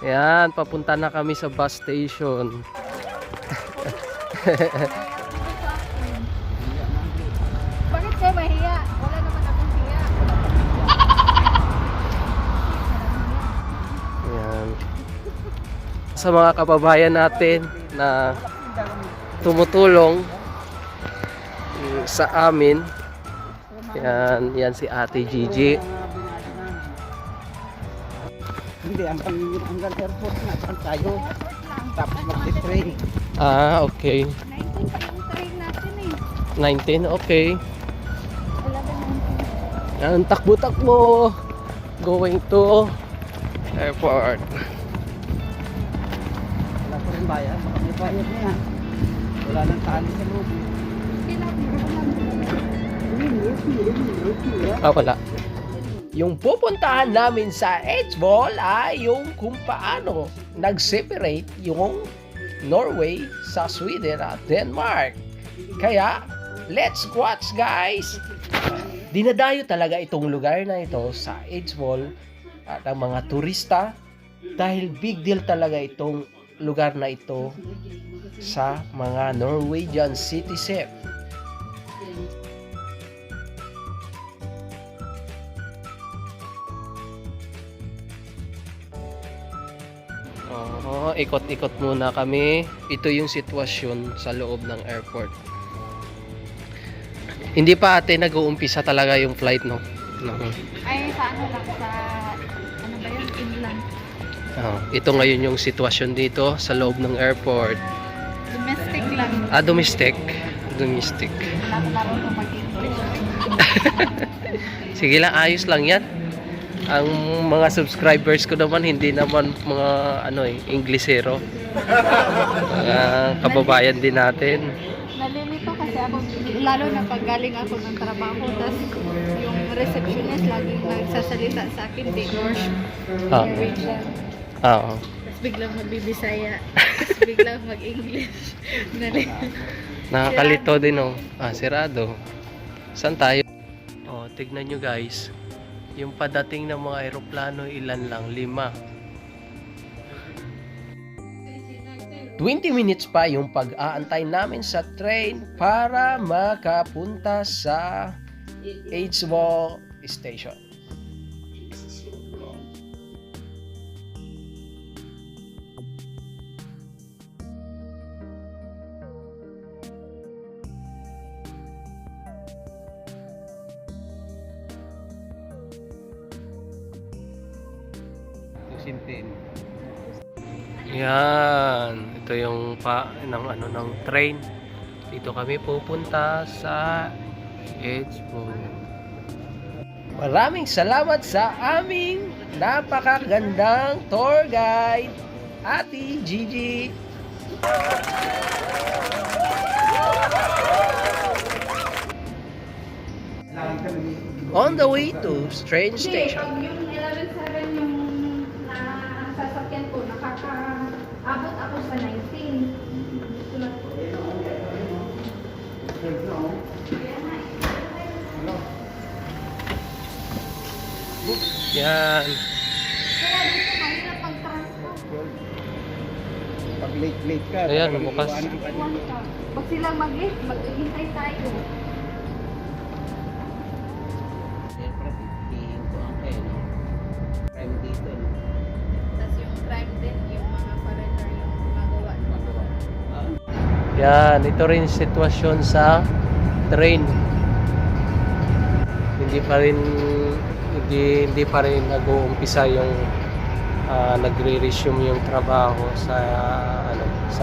Yan, papunta na kami sa bus station. Bakit kayo mahiya? Wala naman akong hiya. Yan. Sa mga kababayan natin na tumutulong sa amin. Yan si Ate Gigi. Hindi, hanggang airport na tayo. Tapos mag-train. Ah, okay. 19 pa yung train natin eh. 19, okay. 11, 19. Yan, takbo-takbo. Going to airport. Wala ko rin bayad. Baka may bayad niya. Wala nang tali sa loob. Ah, wala. Yung pupuntahan namin sa eidsvoll ay yung kung paano nag-seperate yung Norway sa Sweden at Denmark. Kaya, let's watch guys! Dinadayo talaga itong lugar na ito sa eidsvoll at ang mga turista dahil big deal talaga itong lugar na ito sa mga Norwegian citizen. Ikot-ikot muna kami. Ito yung sitwasyon sa loob ng airport. Hindi pa ate nag-uumpisa talaga yung flight, no? Ay, sa ano lang, sa ano ba yun? Inland. Ito ngayon yung sitwasyon dito sa loob ng airport. Domestic lang. Ah, domestic. Domestic. Laro na mag-English. Sige lang, ayos lang yan. Ang mga subscribers ko naman hindi naman mga Inglesero. Mga kababayan din natin. Nalilito kasi ako, lalo na pag galing ako ng trabaho, tapos yung receptionist laging nagsasalita sa akin, Norwegian. Oo. Tapos biglang magbibisaya, tapos biglang mag-English. Nakakalito din, oh. Sirado. Saan tayo? Oh, tignan nyo guys. Yung padating ng mga eroplano, ilan lang? 5. 20 minutes pa yung pag-aantay namin sa train para makapunta sa eidsvoll station. Yan, ito yung ng train. Dito kami pupunta sa eidsvoll. Maraming salamat sa aming napakagandang tour guide, Ate Gigi. On the way to train station. Yung 11-7 yung sasakyan ko, nakakaabot ako sa 19. Yan. Kaya dito mahirap pag-transport. Pag late ka. Ayan, bukas. Pag silang mag-late, maghihintay tayo. Tapos yung crime din, yung mga foreigner yung gumagawa. Yan, ito rin sitwasyon sa train. Hindi pa rin nag-uumpisa yung nagre-resume yung trabaho sa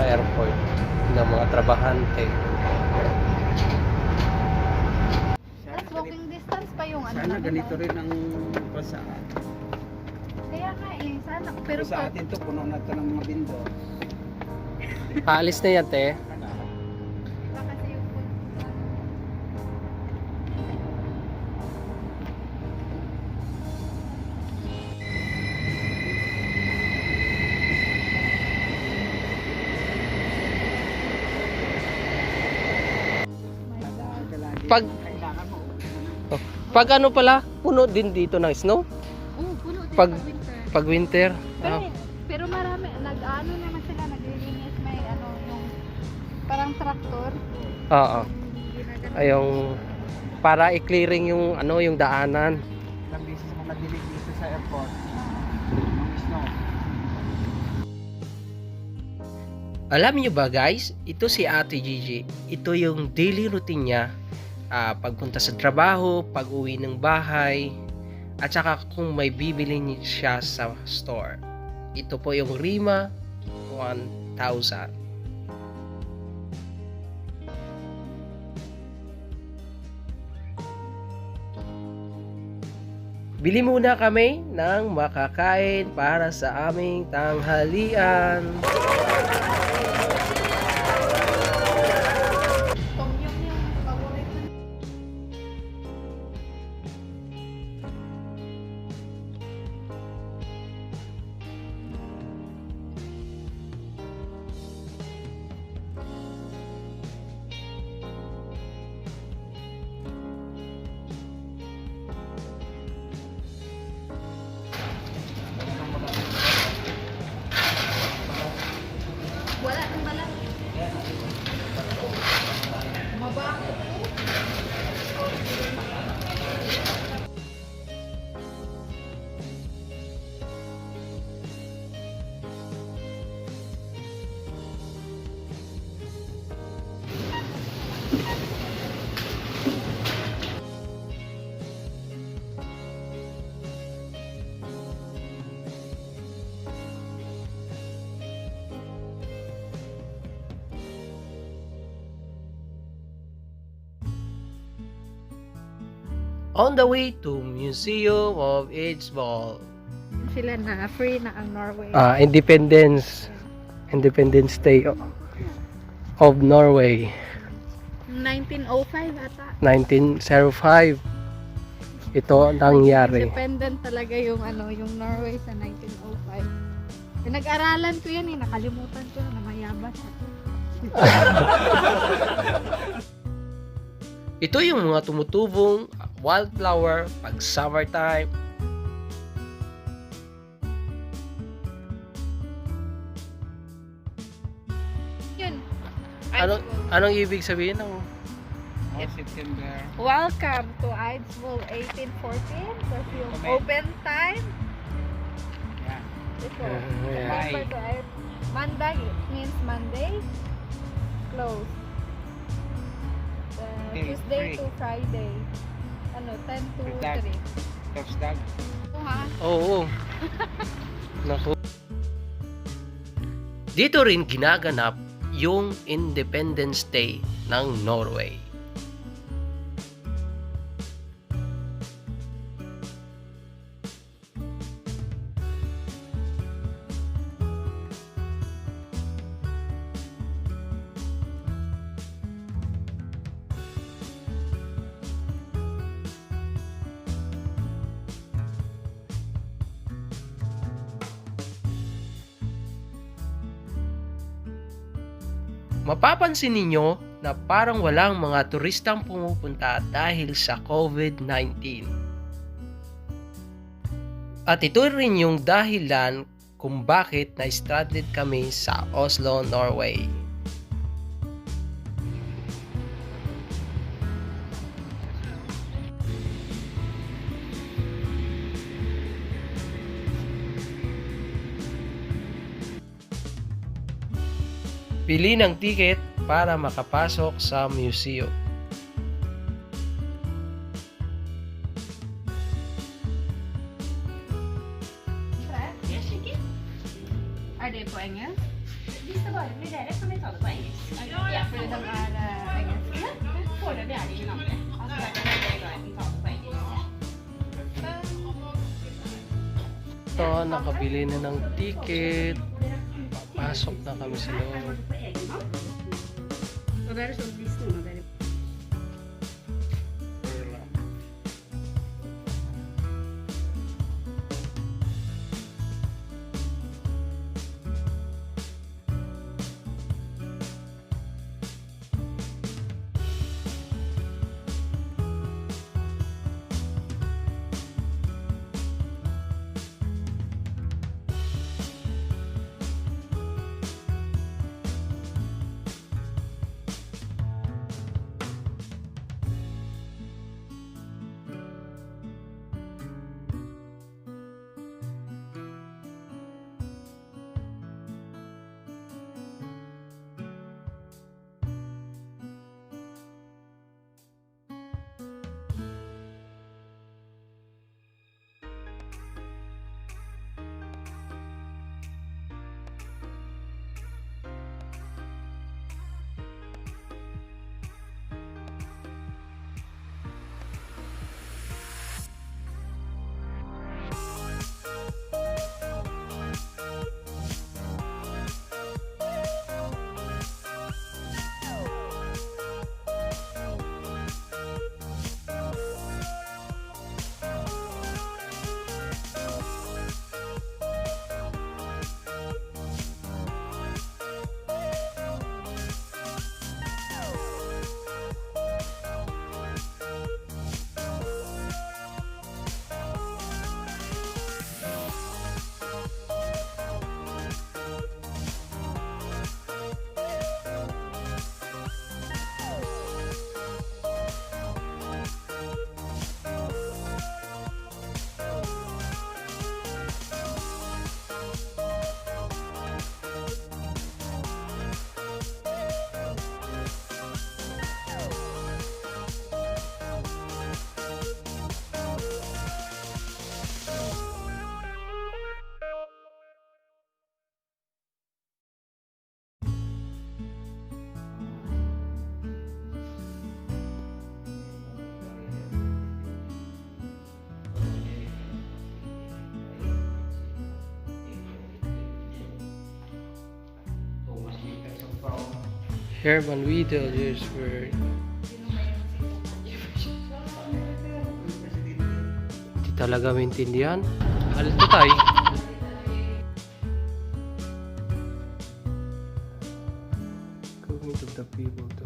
airport ng mga trabahante. Tapos walking distance pa yung ano. Sana ganito rin ang pasaan. Kaya nga eh, sana. Pero Sa atin to, puno na ito ng mga bindo. Paalis na yan, te. kasi yung Pag ano pala, puno din dito ng snow? puno din Pag- sa winter. Pag winter. Pero ano naman sila, naglilinis, may ano, yung parang traktor. Oo. Ginagano. Ayong para i-clearing yung ano yung daanan. Ilang beses ako nadilig dito sa airport. Ang snow. Alam niyo ba guys, ito si Ate Gigi. Ito yung daily routine niya. Pagpunta sa trabaho, pag-uwi ng bahay, at saka kung may bibili siya sa store. Ito po yung Rima 1000. Bili muna kami ng makakain para sa aming tanghalian. Tom Yum yung paborito. Wala nang bala. Mabaho. On the way to Museum of Eidsvoll. Sila na free na ang Norway. Independence Day of Norway 1905 ata. 1905. Ito nangyari. Independent talaga yung ano, yung Norway sa 1905. Pinag-aralan ko yan eh, nakalimutan ko na mayabas ako. Ito yung mga tumutubong wildflower pag summertime. Yun. Anong ibig sabihin ng September. Welcome to eidsvoll 1814. That's yung open time. Yeah. Ito. Yeah. September to Monday means Monday. Close. Tuesday free. to Friday. Ano, 10 to Dag. 3. Tops dag. Ha? Oo. Naku. Dito rin ginaganap yung Independence Day ng Norway. Mapapansin ninyo na parang walang mga turistang pumupunta dahil sa COVID-19. At ito rin yung dahilan kung bakit na-stranded kami sa Oslo, Norway. Pili ng ticket para makapasok sa museum. Er det på engelsk? Hvis det bare blir dere, kan vi ta det på engelsk. Ja, for de engelsk. Foreløpig det ingen andre. Altså, jeg kan veldig glad i ta det på engelsk. Ito, nakabili na ng ticket. Pasok na kami sa loob. Og det sånn hvis noen av dere Herman Wiede's word. Hindi talaga maintindihan. Alis na tayo. Going to the people to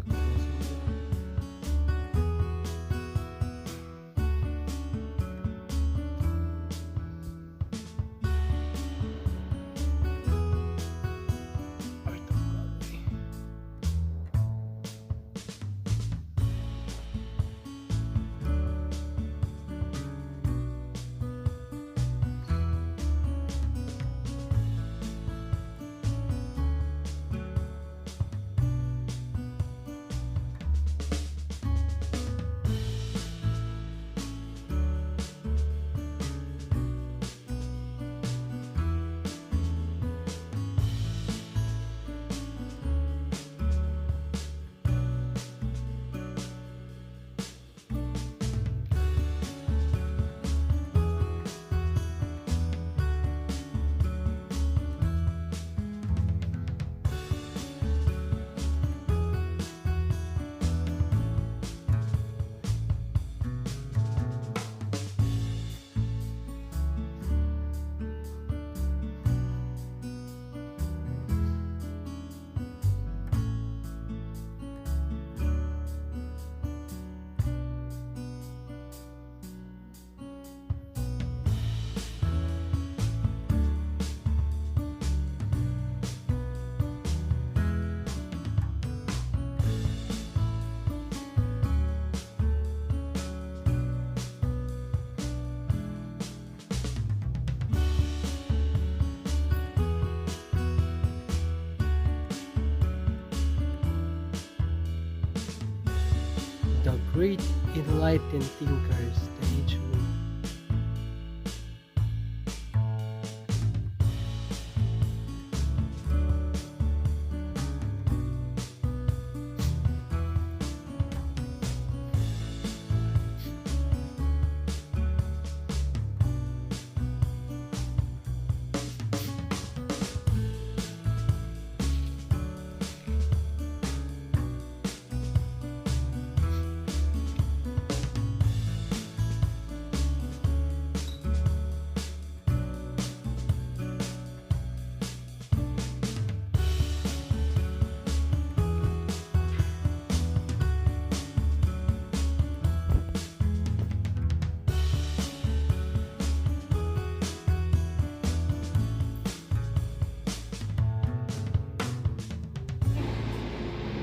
the great enlightened thinkers, the eidsvoll.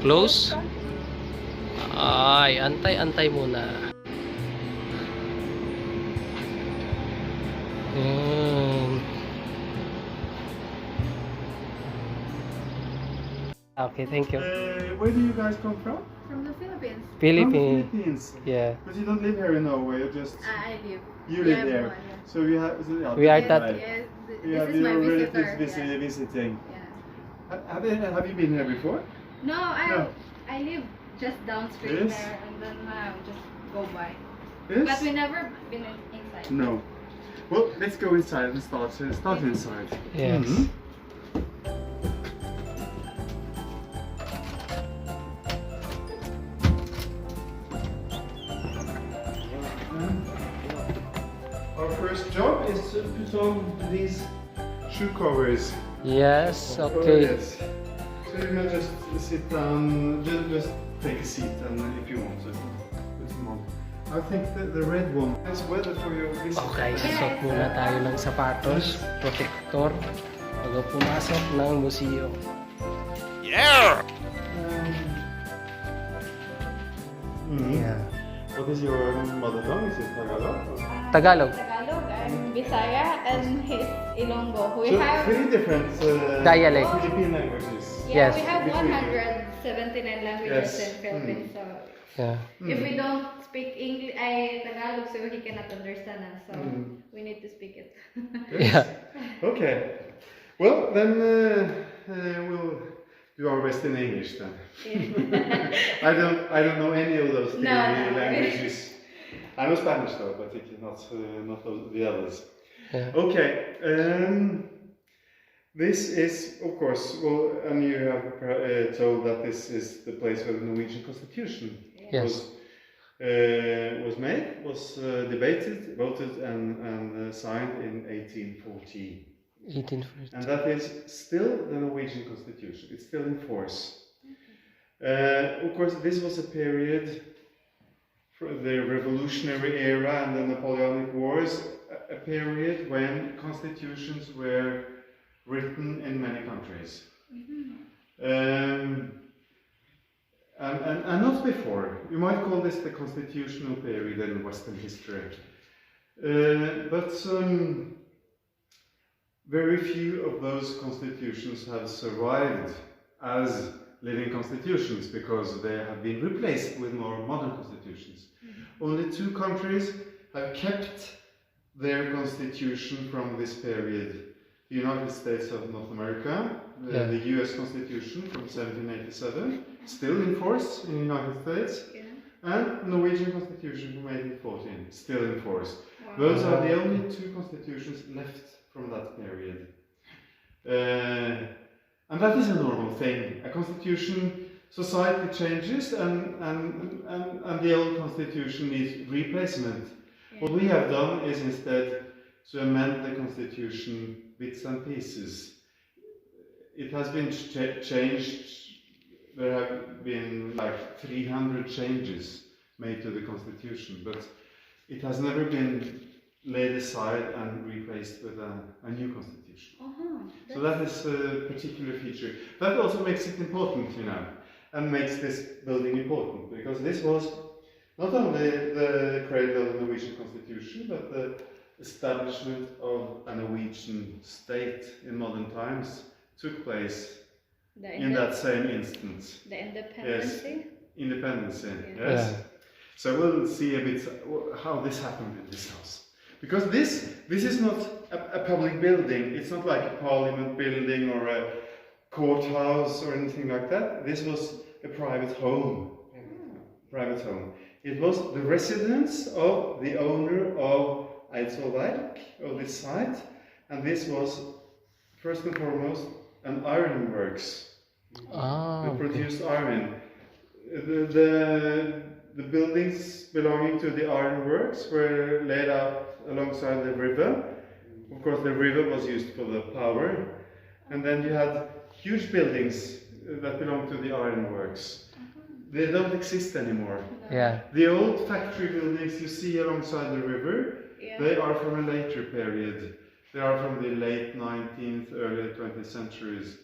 Close? Ay, antay-antay muna. Okay, thank you. Where do you guys come from? From the Philippines. From Philippines. the Philippines. Yeah. But you don't live here in Norway. You just I live. you live there. So you have. So, yeah, We are Yes, that- yes, You have this is my your visitor. relatives Yeah. visiting. Yeah. Have you been here before? No, No. I live just down street Yes. there, and then just go by. Yes. But we never been inside. No. Well, let's go inside and start inside. Yes. Mhm. Our first job is to put on these shoe covers. Yes, for okay. this. So you can just sit down, just take a seat, and if you want to, put them on. I think the red one is weather for your visit. Okay, susot muna tayo ng sapatos, protector, bago pumasok ng museo. Yeah. What is your mother tongue? Is it Tagalog? Tagalog. Tagalog, I'm Bisaya, and he's Ilonggo. We So have three different Dialect. Philippine languages. Yes. we have Between you. 179 languages Yes. in Philippines. So Yeah. if we don't speak English, Tagalog, so he cannot understand us. So we need to speak it. Yeah. Okay. Well, then we'll do our best in English then. I don't know any of those three No, no. languages. I know Spanish though, but I cannot not the others. Yeah. Okay. This is, of course, well, and you have told that this is the place where the Norwegian Constitution Yes. was made, was debated, voted, and signed in 1814. 1840. And that is still the Norwegian Constitution. It's still in force. Of course, this was a period for the Revolutionary era and the Napoleonic Wars, a period when constitutions were written in many countries. And not before. You might call this the constitutional period in Western history. But very few of those constitutions have survived as living constitutions because they have been replaced with more modern constitutions. Only 2 countries have kept their constitution from this period. The United States of North America, the US Constitution from 1787, still in force in the United States, and Norwegian Constitution from 1814, still in force. Wow. Those are the only 2 constitutions left from that period. And that is a normal thing. A constitution, society changes and the old constitution needs replacement. What we have done is instead to amend the constitution bits and pieces. It has been changed. There have been like 300 changes made to the constitution, but it has never been laid aside and replaced with a new constitution. So that is a particular feature. That also makes it important, you know, and makes this building important, because this was not only the cradle of the Norwegian constitution, but the establishment of a Norwegian state in modern times took place in that same instance. The independency? Yes, independency, Yeah. yes. Yeah. So we'll see a bit how this happened in this house. Because this is not a public building, it's not like a parliament building or a courthouse or anything like that. This was a private home. Private home. It was the residence of the owner of eidsvoll, of this site, and this was first and foremost an ironworks. They produced iron. The buildings belonging to the ironworks were laid out alongside the river. Of course, the river was used for the power, and then you had huge buildings that belonged to the ironworks. They don't exist anymore. Yeah. The old factory buildings you see alongside the river, they are from a later period. They are from the late 19th, early 20th centuries.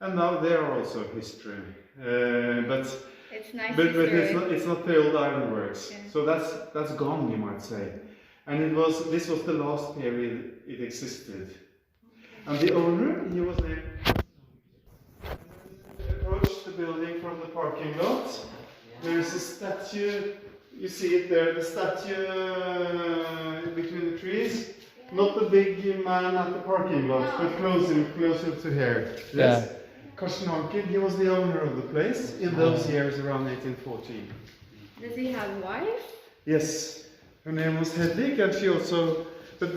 And now they are also history. But it's nice it's not the old ironworks. So that's gone, you might say. And this was the last period it existed. And the owner, he was named. Approached the building from the parking lot. There is a statue. You see it there, the statue between the trees. Not the big man at the parking lot, but closer to here. Yes. Karsten Anker, he was the owner of the place in those years around 1814. Does he have a wife? Yes. Her name was Hedvig, and she also. But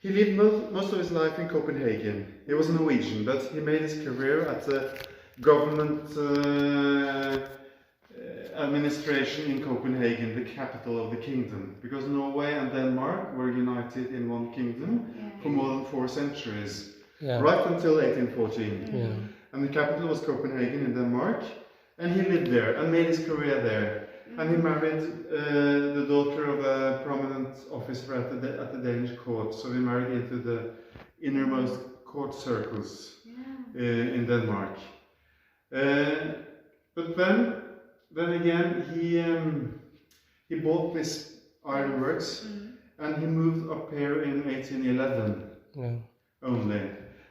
he lived most of his life in Copenhagen. He was Norwegian, but he made his career at the government administration in Copenhagen, the capital of the kingdom. Because Norway and Denmark were united in one kingdom for more than 4 centuries. Right until 1814. And the capital was Copenhagen in Denmark, and he lived there and made his career there. And he married the daughter of a prominent officer at the Danish court, so he married into the innermost court circles in Denmark. But then again, he bought this ironworks, and he moved up here in 1811 only.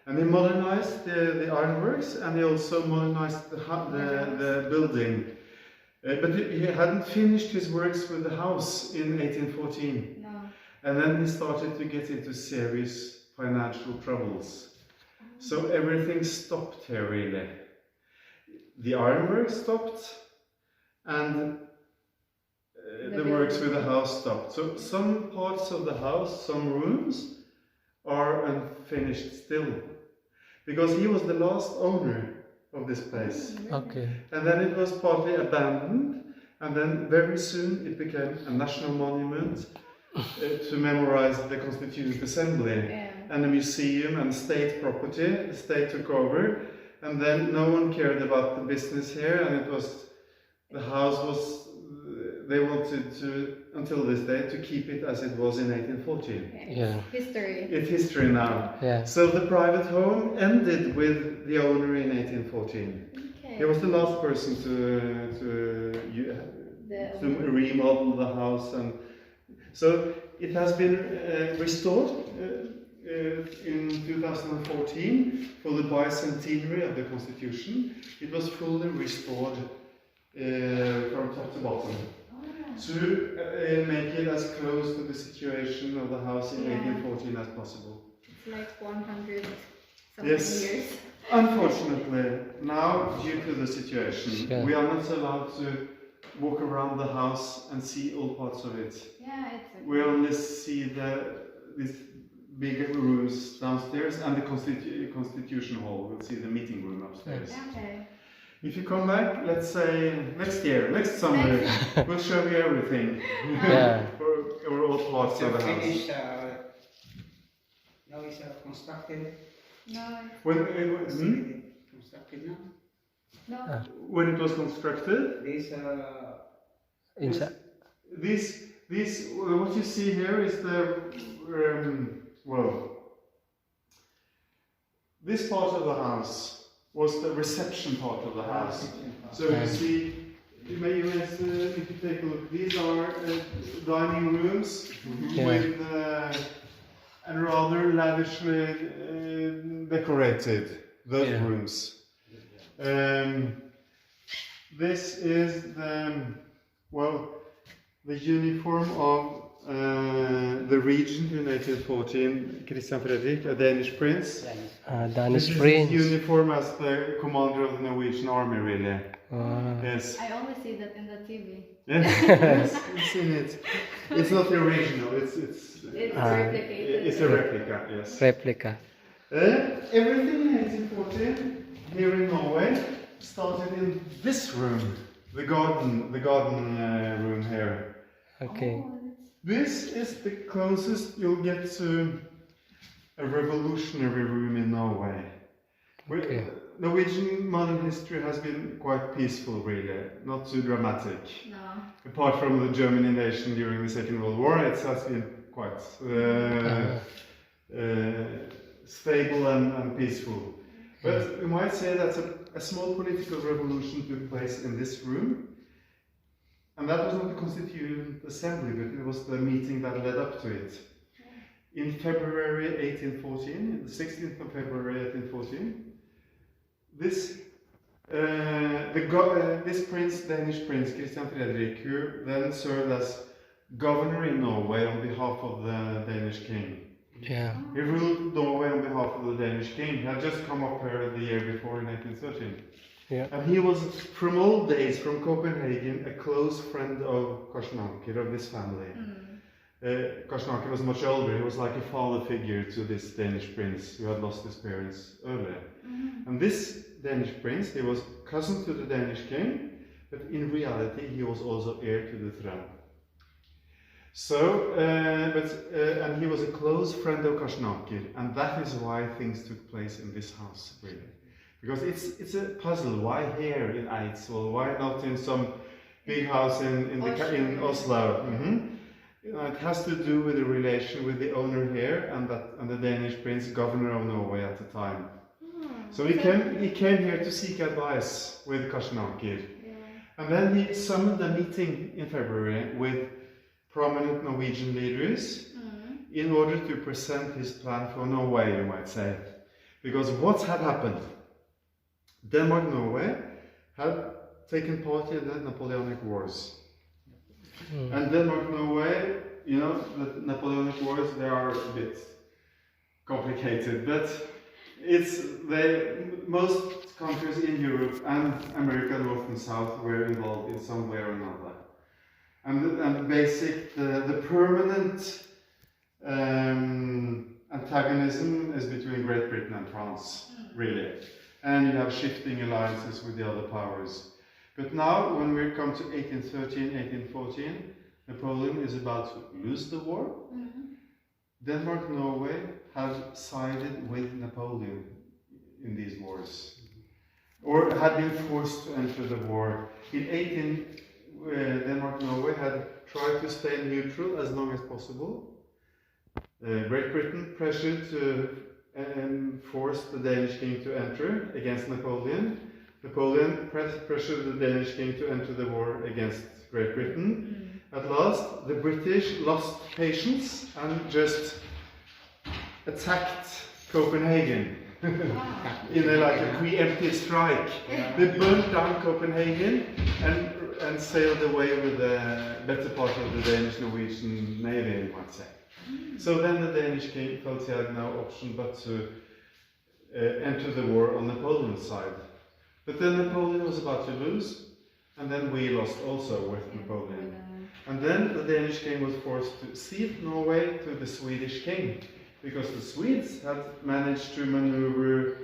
And he modernized the ironworks, and he also modernized the building. But he hadn't finished his works with the house in 1814. No. And then he started to get into serious financial troubles. So everything stopped here, really. The ironworks stopped, and the works with the house stopped. So some parts of the house, some rooms, are unfinished still. Because he was the last owner of this place. Okay. And then it was partly abandoned, and then very soon it became a national monument to memorize the Constituent Assembly. Yeah. And a museum and state property. The state took over, and then no one cared about the business here, and it was, the house was, they wanted to, until this day, to keep it as it was in 1814. Yeah. History. It's history now. Yeah. So the private home ended with the owner in 1814. Okay. He was the last person to remodel the house, and so it has been restored in 2014 for the bicentenary of the Constitution. It was fully restored from top to bottom to make it as close to the situation of the house in 1814 as possible. It's like 100 something Yes. years. Unfortunately, now due to the situation, Yeah. we are not allowed to walk around the house and see all parts of it. Yeah, it's okay. We only see these big rooms downstairs and the Constitution Hall. We'll see the meeting room upstairs. Okay. If you come back, let's say next year, next summer, we'll show you everything. Yeah. or all parts of the house. Finish, now it's constructed. No, When it was, Constructed now. no. when it was constructed, This Inside. this what you see here is the this part of the house was the reception part of the house. So you see, if you take a look, these are dining rooms with and rather lavishly decorated, those rooms. This is the uniform of the regent in 1814, Christian Fredrik, a Danish prince. Danish This is Prince. his uniform as the commander of the Norwegian army, really. Yes. I only see that in the TV. Yes, I've seen it. It's not the original. It's Replicated. It's a replica. Yes. Replica. Everything in 1814 here in Norway started in this room, the garden room here. Okay. This is the closest you'll get to a revolutionary room in Norway. Okay. Norwegian modern history has been quite peaceful, really, not too dramatic. No. Apart from the German invasion during the Second World War, it has been quite stable and peaceful. But we might say that a small political revolution took place in this room. And that was not the Constituent Assembly, but it was the meeting that led up to it. In February 1814, the 16th of February 1814, this prince, Danish prince, Christian Fredrik, who then served as governor in Norway on behalf of the Danish king. Yeah. He ruled Norway on behalf of the Danish king. He had just come up here the year before in 1813. Yeah. And he was, from old days, from Copenhagen, a close friend of Karsnaker, of this family. Karsnaker was much older. He was like a father figure to this Danish prince who had lost his parents earlier. And this Danish prince, he was cousin to the Danish king, but in reality he was also heir to the throne. So, and he was a close friend of Karsnaker, and that is why things took place in this house, really. Because it's a puzzle. Why here in Eidsvoll? Why not in some big house in Oslo? It has to do with the relation with the owner here and the Danish prince, governor of Norway at the time. So he came here to seek advice with Karsnaker. And then he summoned a meeting in February with prominent Norwegian leaders in order to present his plan for Norway, you might say. Because what had happened? Denmark and Norway had taken part in the Napoleonic Wars. And Denmark and Norway, you know, the Napoleonic Wars, they are a bit complicated, but most countries in Europe and America, North and South, were involved in some way or another. And the permanent antagonism is between Great Britain and France, really. And you have shifting alliances with the other powers. But now, when we come to 1813, 1814, Napoleon is about to lose the war. Denmark, Norway have sided with Napoleon in these wars, or had been forced to enter the war. In 18, Denmark, Norway had tried to stay neutral as long as possible. Great Britain pressured to force the Danish king to enter against Napoleon. Napoleon pressured the Danish king to enter the war against Great Britain. At last, the British lost patience and just attacked Copenhagen in like a preemptive strike. They burnt down Copenhagen and sailed away with the better part of the Danish-Norwegian navy, you might say. So then the Danish king felt he had no option but to enter the war on Napoleon's side. But then Napoleon was about to lose, and then we lost also with Napoleon. And then the Danish king was forced to cede Norway to the Swedish king, because the Swedes had managed to maneuver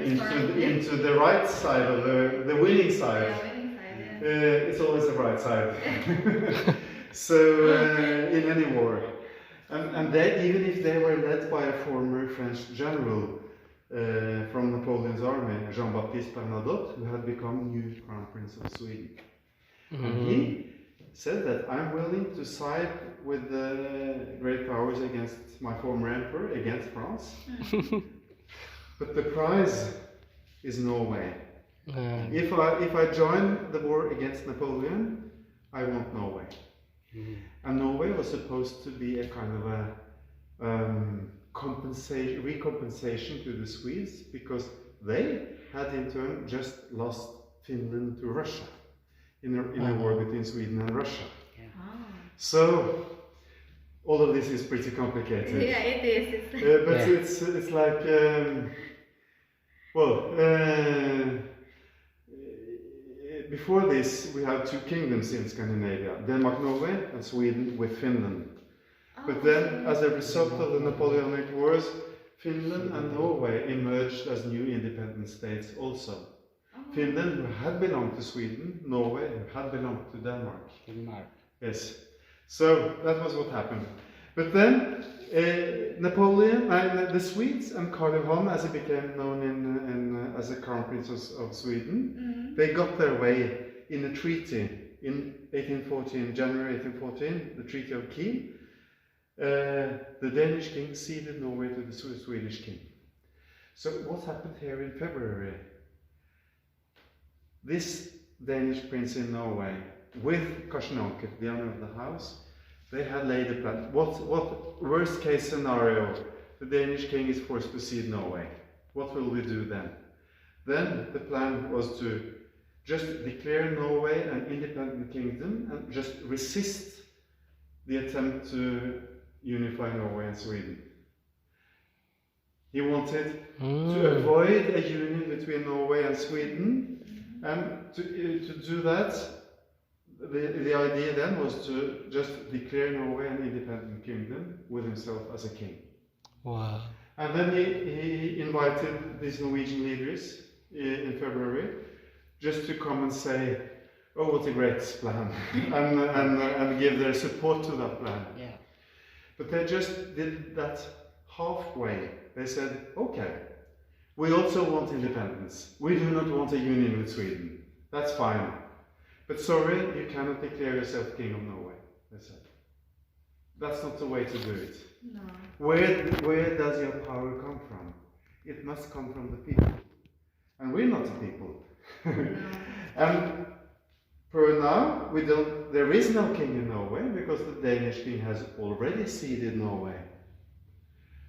into the right side, of the winning side. It's always the right side. So, in any war. And they, even if they were led by a former French general from Napoleon's army, Jean-Baptiste Bernadotte, who had become new Crown Prince of Sweden. And he said that I'm willing to side with the great powers against my former emperor, against France. But the prize is Norway. If I join the war against Napoleon, I want Norway. And Norway was supposed to be a kind of a recompensation to the Swedes, because they had in turn just lost Finland to Russia in a war between Sweden and Russia. So all of this is pretty complicated. Yeah, it is. But it's like before this, we have two kingdoms in Scandinavia, Denmark, Norway, and Sweden with Finland. But then, as a result of the Napoleonic Wars, Finland and Norway emerged as new independent states also. Finland, who had belonged to Sweden, Norway, who had belonged to Denmark. Yes. So, that was what happened. But then, Napoleon, the Swedes, and Karl Johan, as he became known as the Crown Prince of Sweden, they got their way in a treaty in 1814, January 1814, the Treaty of Kiel. The Danish king ceded Norway to the Swedish king. So what happened here in February? This Danish prince in Norway, with Karsten Anker, the owner of the house, they had laid a plan. What worst case scenario? The Danish king is forced to cede Norway. What will we do then? Then the plan was to just declare Norway an independent kingdom and just resist the attempt to unify Norway and Sweden. He wanted to avoid a union between Norway and Sweden, and to do that, the idea then was to just declare Norway an independent kingdom with himself as a king. Wow. And then he invited these Norwegian leaders in February just to come and say, oh, what a great plan, and give their support to that plan. Yeah. But they just did that halfway. They said, okay, we also want independence. We do not want a union with Sweden. That's fine. But sorry, you cannot declare yourself king of Norway, they said. That's not the way to do it. No. Where does your power come from? It must come from the people. And we're not the people. And for now, there is no king in Norway, because the Danish king has already ceded Norway.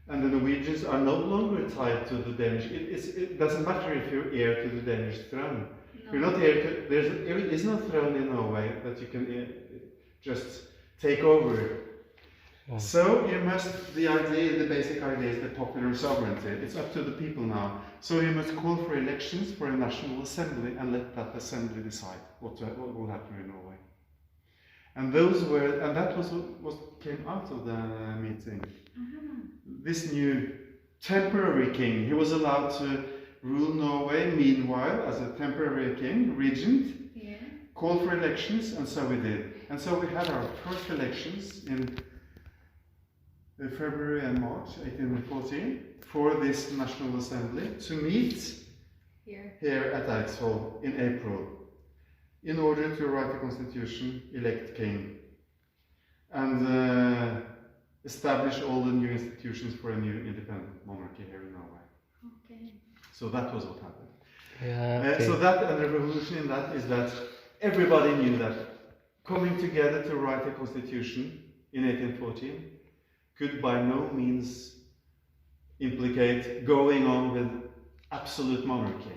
And the Norwegians are no longer tied to the Danish. It doesn't matter if you're heir to the Danish throne. No. You're not heir to, there is no throne in Norway that you can just take over. Oh. So you must, the basic idea is the popular sovereignty. It's up to the people now. So you must call for elections for a national assembly and let that assembly decide what will happen in Norway. and that was what came out of the meeting. This new temporary king, he was allowed to rule Norway meanwhile as a temporary king, regent, called for elections, and so we did. And so we had our first elections in February and March 1814 for this National Assembly to meet here at Eidsvoll in April in order to write a constitution, elect king, and establish all the new institutions for a new independent monarchy here in Norway. Okay. So that was what happened. Yeah, okay. So that, and the revolution in that is that everybody knew that coming together to write a constitution in 1814 could by no means implicate going on with absolute monarchy.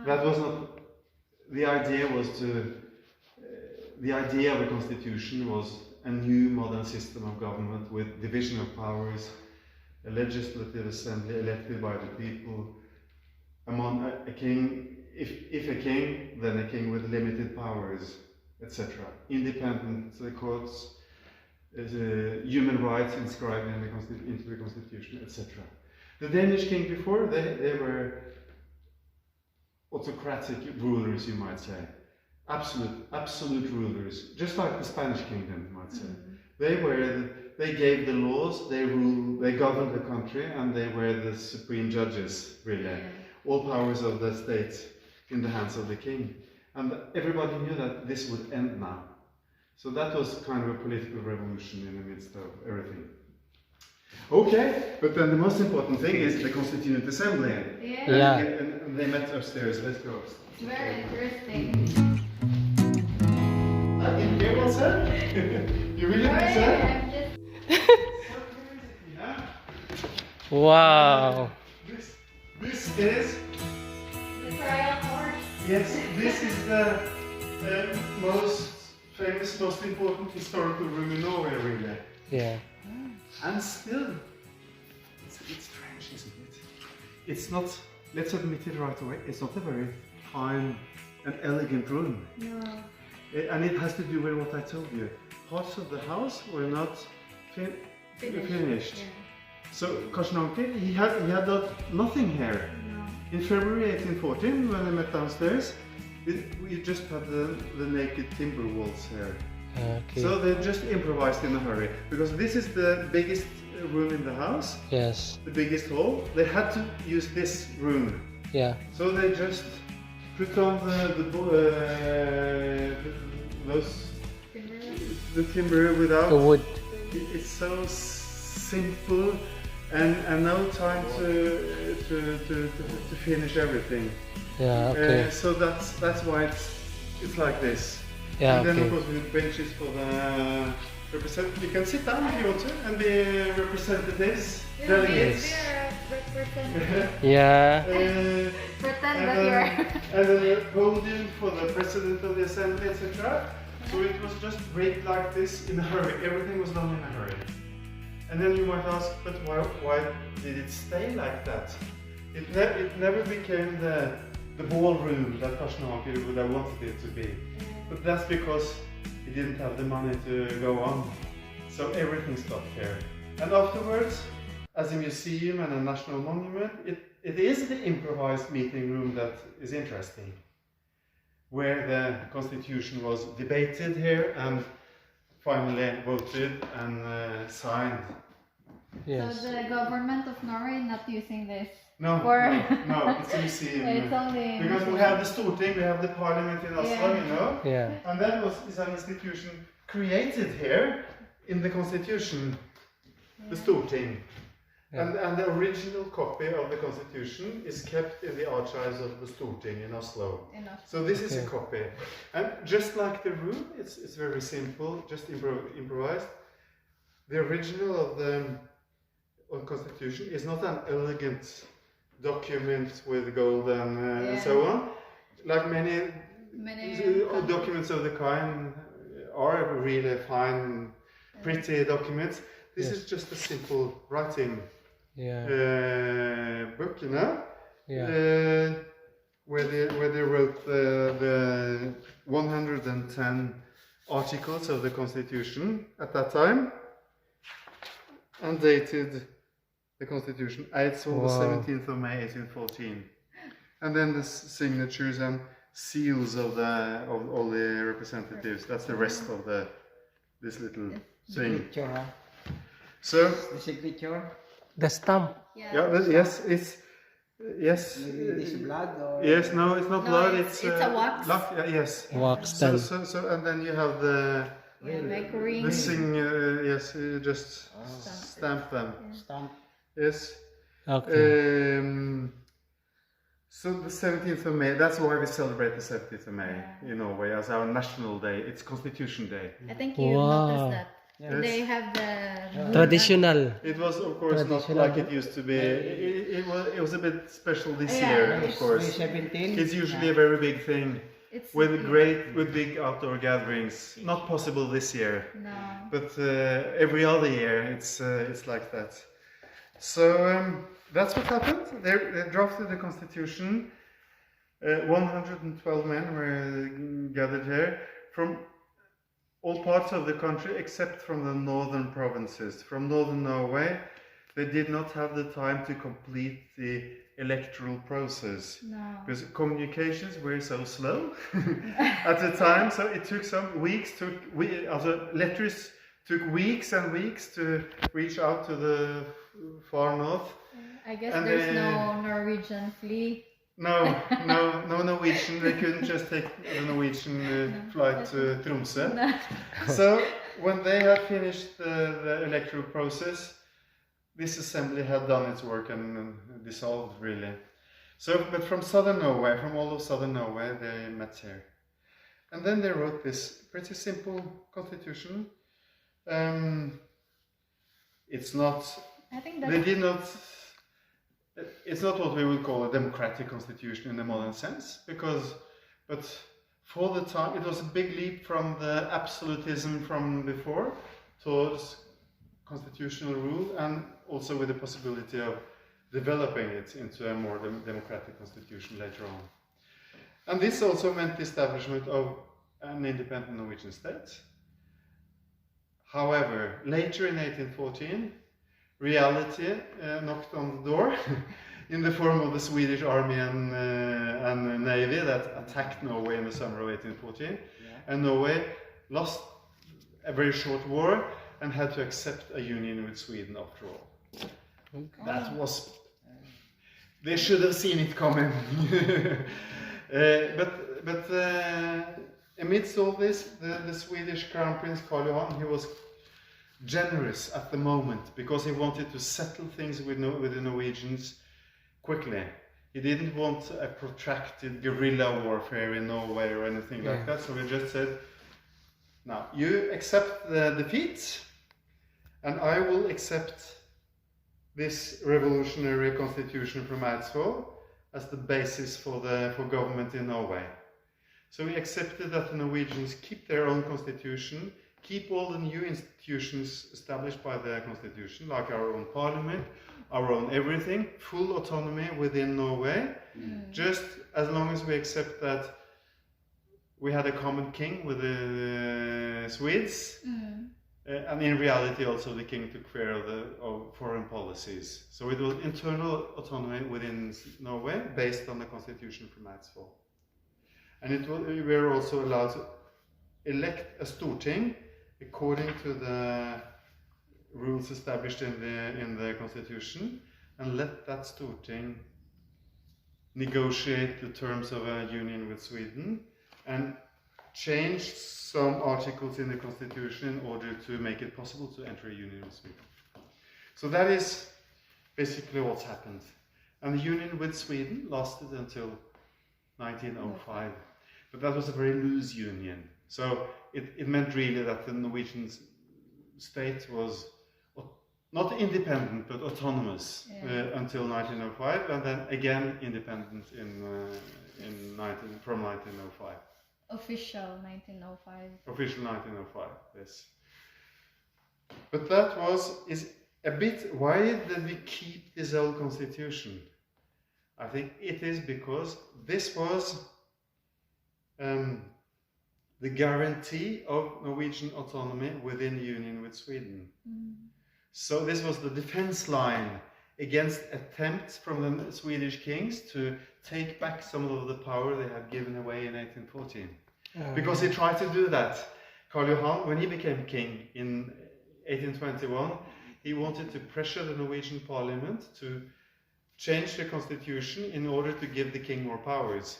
That was not, the idea was to, the idea of a constitution was a new modern system of government with division of powers, a legislative assembly elected by the people, among a king, if a king, then a king with limited powers, etc. Independent courts, human rights inscribed into the constitution, etc. The Danish king before, they were autocratic rulers, you might say. Absolute rulers, just like the Spanish kingdom, you might say. They gave the laws, they governed the country, and they were the supreme judges, really. All powers of the state in the hands of the king. And everybody knew that this would end now. So that was kind of a political revolution in the midst of everything. Okay, but then the most important thing is the Constituent Assembly. Yeah. And they met upstairs. Let's go upstairs. It's very interesting. I didn't hear what said. You really didn't say? Yeah. Wow. This is The trial court. yes. This is the most famous, most important historical room in Norway, really. Yeah. And still, it's a bit strange, isn't it? It's not. Let's admit it right away. It's not a very fine and elegant room. No. And it has to do with what I told you. Parts of the house were not finished. Yeah. So Karstenanker, he had nothing here. No. In February 1814, when they met downstairs, we just had the naked timber walls here. Okay. So they just improvised in a hurry, because this is the biggest room in the house, Yes. the biggest hall. They had to use this room. Yeah. So they just put on the timber without The wood. It's so simple, and no time to finish everything. Yeah. Okay. So that's why it's like this. Yeah. And then of Okay. course with benches for the representatives. You can sit down if you want to and be representatives, delegates. Yeah. Pretend And that then, and then a podium for the president of the assembly, etc. So it was just rigged like this in a hurry. Everything was done in a hurry. And then you might ask, but why did it stay like that? It never became the ballroom that Karstenanker would have wanted it to be. But that's because he didn't have the money to go on. So everything stopped here. And afterwards, as a museum and a national monument, it is the improvised meeting room that is interesting, where the constitution was debated here and finally voted and signed. Yes. So the government of Norway is not using this. No, no, it's a museum. It's only Because we have the Storting, we have the parliament in Oslo, you know? Yeah. And that is an institution created here in the constitution, the Storting. Yeah. And the original copy of the constitution is kept in the archives of the Storting in Oslo. So this is a copy. And just like the room, it's very simple, just improvised. The original of the constitution is not an elegant document with gold and so on. Like many documents of the kind are really fine, pretty documents. This is just a simple writing book, you know, where they wrote the 110 articles of the constitution at that time and dated the constitution eidsvoll, the 17th of May 1814. And then the signatures and seals of all the representatives. That's the rest of this little thing. Signature, huh? So The signature. The stamp. yes, it's yes. Maybe this blood or... Yes, no, it's not No, blood. it's a wax. Yes. Wax So, stamp. and then you have the Like ring. yes, you just stamp them. Stamp. Yes. Okay. So the 17th of May, that's why we celebrate the 17th of May in Norway as our national day. It's Constitution Day. I think you Wow. noticed that. Yes. They have the Traditional. It was, of course, not Traditional. like it used to be. It was a bit special this Yeah. year, of May course. 17. It's usually a very big thing It's with big outdoor gatherings. Not possible this year, No. but every other year it's like that. So that's what happened. They drafted the constitution. 112 men were gathered here from all parts of the country except from the northern provinces. From northern Norway, they did not have the time to complete the electoral process No. because communications were so slow at the time. So it took some weeks. Letters took weeks and weeks to reach out to the far north. I guess And there's no Norwegian fleet. No Norwegian. They couldn't just take the Norwegian flight to Tromsø. No. So when they had finished the electoral process, this assembly had done its work and dissolved really. So, but from southern Norway, from all of southern Norway, they met here. And then they wrote this pretty simple constitution. It's not, I think they that's did not, it's not what we would call a democratic constitution in the modern sense, but for the time, it was a big leap from the absolutism from before towards constitutional rule, and also with the possibility of developing it into a more democratic constitution later on. And this also meant the establishment of an independent Norwegian state. However, later in 1814, reality knocked on the door in the form of the Swedish army and navy that attacked Norway in the summer of 1814. And Norway lost a very short war and had to accept a union with Sweden after all. That was... They should have seen it coming. But amidst all this, the Swedish Crown Prince Karl Johan, he was generous at the moment because he wanted to settle things with the Norwegians quickly. He didn't want a protracted guerrilla warfare in Norway or anything like that, so he just said, now you accept the defeat and I will accept this revolutionary constitution from Eidsvoll as the basis for government in Norway. So we accepted that the Norwegians keep their own constitution, keep all the new institutions established by the constitution, like our own parliament, our own everything, full autonomy within Norway, just as long as we accept that we had a common king with the Swedes, and in reality also the king took care of foreign policies. So it was internal autonomy within Norway based on the constitution from Eidsvoll. And we were also allowed to elect a Storting according to the rules established in the constitution, and let that Storting negotiate the terms of a union with Sweden and change some articles in the constitution in order to make it possible to enter a union with Sweden. So that is basically what's happened. And the union with Sweden lasted until 1905. But that was a very loose union. So it meant really that the Norwegian state was not independent but autonomous until 1905, and then again independent from 1905. official 1905. Official 1905, yes. But that is a bit, why did we keep this old constitution? I think it is because this was the guarantee of Norwegian autonomy within union with Sweden. So this was the defense line against attempts from the Swedish kings to take back some of the power they had given away in 1814. Because he tried to do that. Karl Johan, when he became king in 1821, he wanted to pressure the Norwegian parliament to change the constitution in order to give the king more powers.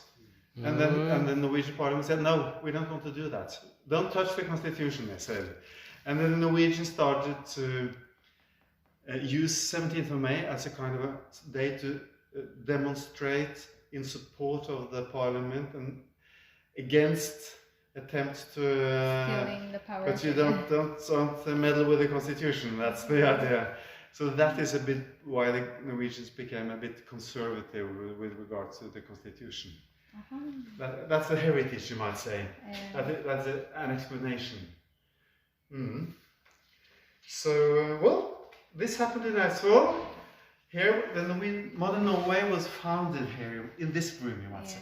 And then the Norwegian parliament said, no, we don't want to do that. Don't touch the constitution, they said. And then the Norwegians started to use 17th of May as a kind of a day to demonstrate in support of the parliament and against attempts to Stealing the power. but you don't meddle with the constitution. That's the idea. So that is a bit why the Norwegians became a bit conservative with regards to the constitution. That's a heritage, you might say. That's an explanation. So, well, this happened in eidsvoll. Here, the modern Norway was founded here in this room, you might say.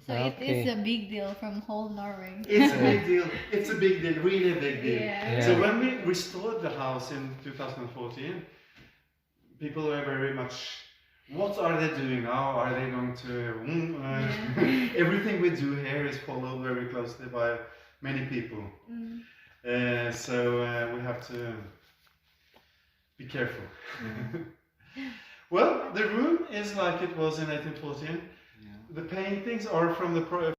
So it is a big deal from whole Norway. It's a big deal. It's a big deal, really a big deal. Yeah. So when we restored the house in 2014, people were very much, what are they doing now? Are they going to... Everything we do here is followed very closely by many people. So we have to be careful. Well, the room is like it was in 1814. The paintings are from the...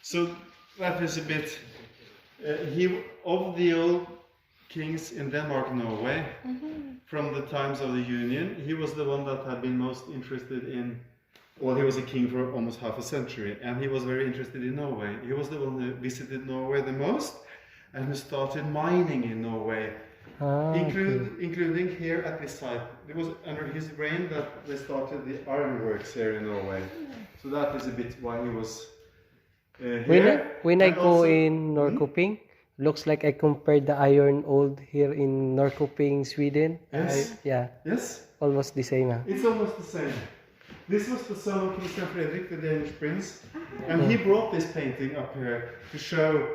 So that is a bit... of the old kings in Denmark and Norway, from the times of the Union, he was the one that had been most interested in... Well, he was a king for almost half a century, and he was very interested in Norway. He was the one who visited Norway the most, and who started mining in Norway, including here at this site. It was under his reign that they started the ironworks here in Norway. So that is a bit why he was here. When I go in Norrköping, looks like I compared the iron old here in Norrköping, Sweden. Yes. Yes. Almost the same. It's almost the same. This was the son of Christian Frederick, the Danish prince, and he brought this painting up here to show,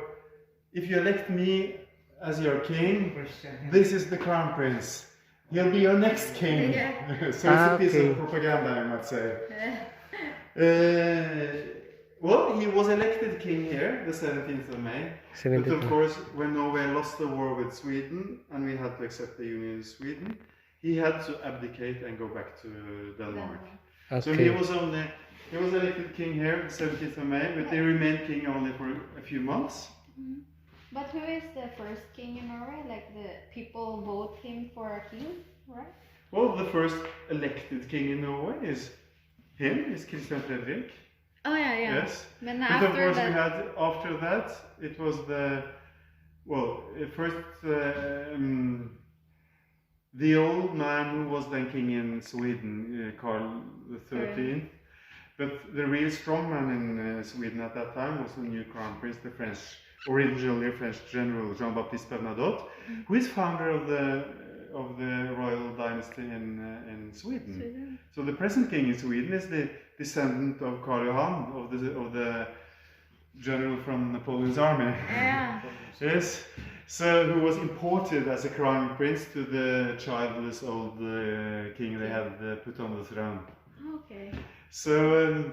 if you elect me as your king, this is the crown prince. He'll be your next king. So it's a piece of propaganda, I might say. Well, he was elected king here, the 17th of May. But of course, when Norway lost the war with Sweden, and we had to accept the union with Sweden, he had to abdicate and go back to Denmark. So he was elected king here, the 17th of May, but he remained king only for a few months. But who is the first king in Norway? Like the people vote him for a king, right? Well, the first elected king in Norway is him, is Christian Frederick. Oh yeah. Yes. But But of course after that, it was the, well, first the old man who was then king in Sweden, Karl XIII. But the real strong man in Sweden at that time was the new crown prince, the originally French general Jean-Baptiste Bernadotte, who is founder of the royal dynasty in Sweden. So the present king in Sweden is the descendant of Karl Johan, of the general from Napoleon's army. Yeah. Yes. So who was imported as a crown prince to the childless old king they had put on the throne. Okay. So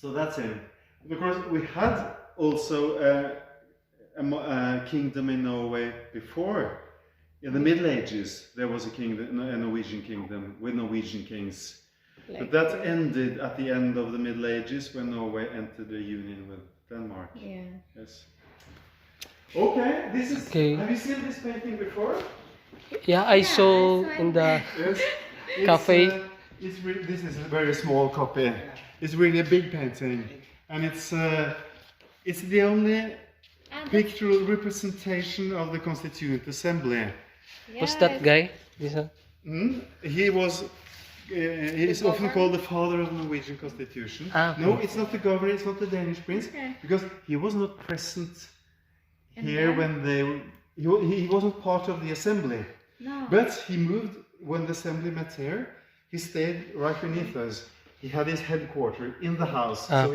that's him. Of course, we had also a kingdom in Norway before. In the Middle Ages, there was a kingdom, a Norwegian kingdom with Norwegian kings. But that ended at the end of the Middle Ages when Norway entered the union with Denmark. Yeah. Yes. Okay, this is. Okay. Have you seen this painting before? Yeah, I saw in the Yes. cafe. This is a very small copy. It's really a big painting, and it's the only pictorial representation of the Constituent Assembly. What's that guy? He was. He's often called the father of the Norwegian Constitution. No, it's not the governor. It's not the Danish prince, because he was not present here when they. He wasn't part of the assembly. No. But he moved when the assembly met here. He stayed right beneath us. He had his headquarters in the house. So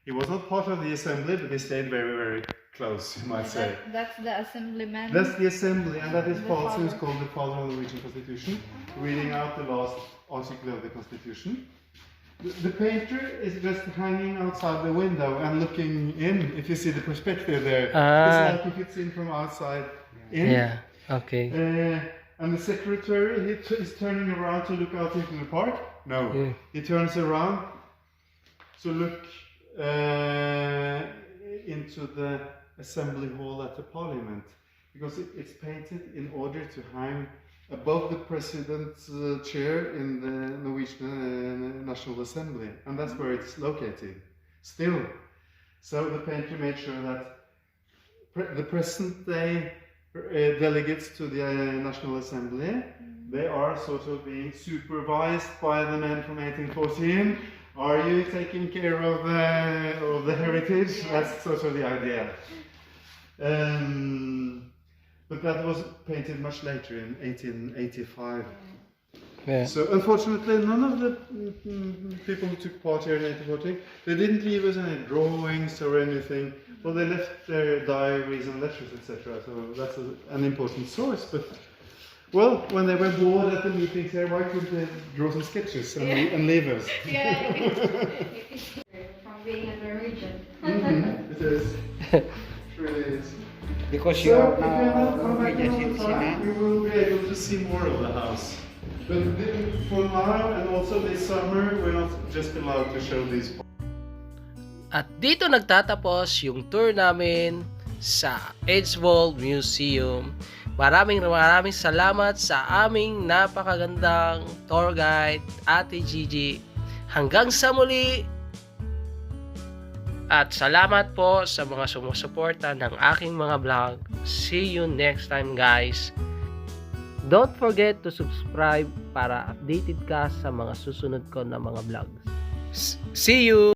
he He was not part of the assembly, but he stayed very, very close, you might say. That's the assemblyman. That's the assembly, and that is who's called the father of the Norwegian Constitution, reading out the last article of the Constitution. The painter is just hanging outside the window and looking in. If you see the perspective there, it's like if it's in from outside in. Yeah. Okay. And the secretary, is turning around to look out into the park. No, he turns around to look into the assembly hall at the parliament, because it's painted in order to hang above the president's chair in the Norwegian National Assembly, and that's where it's located still. So the painter made sure that the present day delegates to the National Assembly, they are sort of being supervised by the men from 1814. Are you taking care of the heritage? That's sort of the idea. But that was painted much later in 1885. Yeah. So unfortunately, none of the people who took part here in 1814, they didn't leave us any drawings or anything. Well, they left their diaries and letters, etc. So that's an important source. But well, when they were bored at the meetings here, why couldn't they draw some sketches and leave us? Yeah, from being a Norwegian. It is. It really is. Because you So are if you now now come back Norwegian another time, citizen. you will be able to see more of the house. But for now, and also this summer, we're not just allowed to show these. At dito nagtatapos yung tour namin sa Eidsvoll Museum. Maraming salamat sa aming napakagandang tour guide, Ate Gigi. Hanggang sa muli! At salamat po sa mga sumusuporta ng aking mga vlog. See you next time, guys. Don't forget to subscribe para updated ka sa mga susunod ko na mga vlogs. See you!